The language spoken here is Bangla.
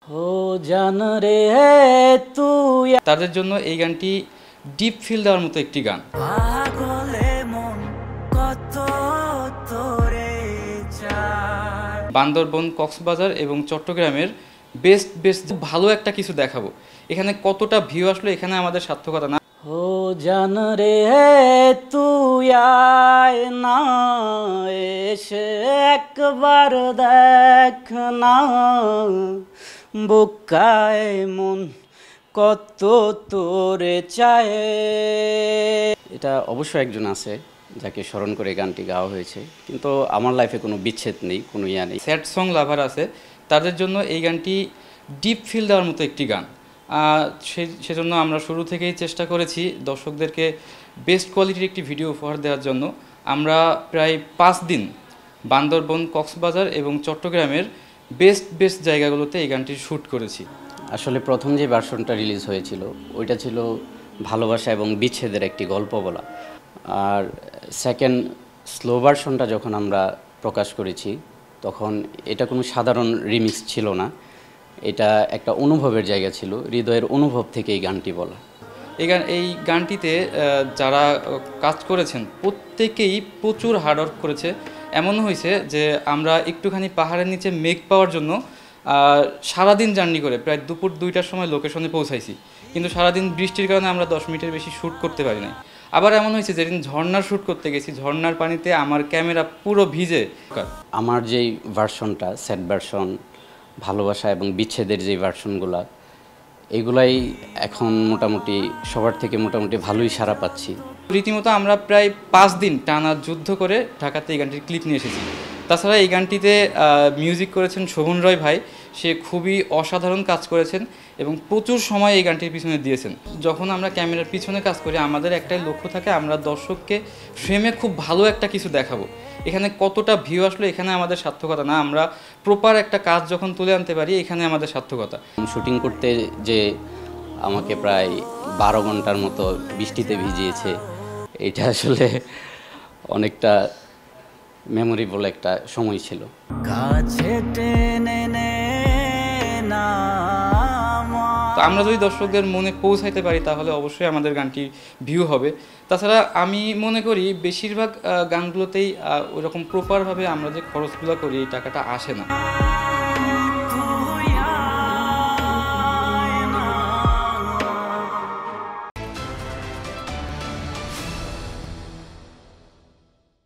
ও জান রে তুই, তাদের জন্য এই গানটি ডিপ ফিল দেওয়ার মতো একটি গান। পাগলে মন কত তোরে চায়। বান্দরবন, কক্সবাজার এবং চট্টগ্রামের বেস্ট ভালো একটা কিছু দেখাবো। এখানে কতটা ভিউ আসলো এখানে আমাদের সার্থকতা না। ও জান রে তুই আয় না, এসে একবার দেখ না, বুকায় মন কত তোরে চায়। এটা অবশ্যই একজন আছে যাকে স্মরণ করে গানটি গাওয়া হয়েছে, কিন্তু আমার লাইফে কোনো বিচ্ছেদ নেই, কোনো ইয়া নেই। স্যাড সং লাভার আছে, তাদের জন্য এই গানটি ডিপ ফিল দেওয়ার মতো একটি গান। সেজন্য আমরা শুরু থেকেই চেষ্টা করেছি দর্শকদেরকে বেস্ট কোয়ালিটির একটি ভিডিও উপহার দেওয়ার জন্য। আমরা প্রায় 5 দিন বান্দরবন, কক্সবাজার এবং চট্টগ্রামের বেস্ট জায়গাগুলোতে এই গানটি শ্যুট করেছি। আসলে প্রথম যে ভার্সনটা রিলিজ হয়েছিল ওইটা ছিল ভালোবাসা এবং বিচ্ছেদের একটি গল্প বলা, আর সেকেন্ড স্লো ভার্সনটা যখন আমরা প্রকাশ করেছি তখন এটা কোনো সাধারণ রিমিক্স ছিল না, এটা একটা অনুভবের জায়গা ছিল, হৃদয়ের অনুভব থেকে এই গানটি বলা। এই গানটিতে যারা কাজ করেছেন প্রত্যেকেই প্রচুর হার্ডওয়ার্ক করেছে। এমন হয়েছে যে আমরা একটুখানি পাহাড়ের নিচে মেঘ পাওয়ার জন্য সারাদিন জার্নি করে প্রায় দুপুর 2টার সময় লোকেশনে পৌঁছাইছি, কিন্তু সারাদিন বৃষ্টির কারণে আমরা 10 মিনিটের বেশি শ্যুট করতে পারি নাই। আবার এমন হয়েছে যেদিন ঝর্ণার শ্যুট করতে গেছি, ঝর্ণার পানিতে আমার ক্যামেরা পুরো ভিজে। আমার যেই ভার্সনটা স্যাড ভার্সন, ভালোবাসা এবং বিচ্ছেদের যেই ভার্সনগুলো, এগুলাই এখন মোটামুটি সবার থেকে মোটামুটি ভালোই সাড়া পাচ্ছি। রীতিমতো আমরা প্রায় 5 দিন টানা যুদ্ধ করে ঢাকাতে এই গানটির ক্লিপ নিয়ে এসেছি। তাছাড়া এই গানটিতে মিউজিক করেছেন শোভন রয় ভাই, সে খুবই অসাধারণ কাজ করেছেন এবং প্রচুর সময় এই গানটির পিছনে দিয়েছেন। যখন আমরা ক্যামেরার পিছনে কাজ করি আমাদের একটাই লক্ষ্য থাকে, আমরা দর্শককে ফ্রেমে খুব ভালো একটা কিছু দেখাবো। এখানে কতটা ভিউ আসলো এখানে আমাদের সার্থকতা না, আমরা প্রপার একটা কাজ যখন তুলে আনতে পারি এখানে আমাদের সার্থকতা। শুটিং করতে যে আমাকে প্রায় 12 ঘন্টার মতো বৃষ্টিতে ভিজিয়েছে, এটা আসলে অনেকটা মেমোরেবল একটা সময় ছিল। কাছে টেনে নে না, তো আমরা যদি দর্শকদের মনে পৌঁছাইতে পারি তাহলে অবশ্যই আমাদের গানটি ভিউ হবে। তাছাড়া আমি মনে করি বেশিরভাগ গানগুলোতেই ওইরকম প্রপারভাবে আমরা যে খরচগুলো করি এই টাকাটা আসে না।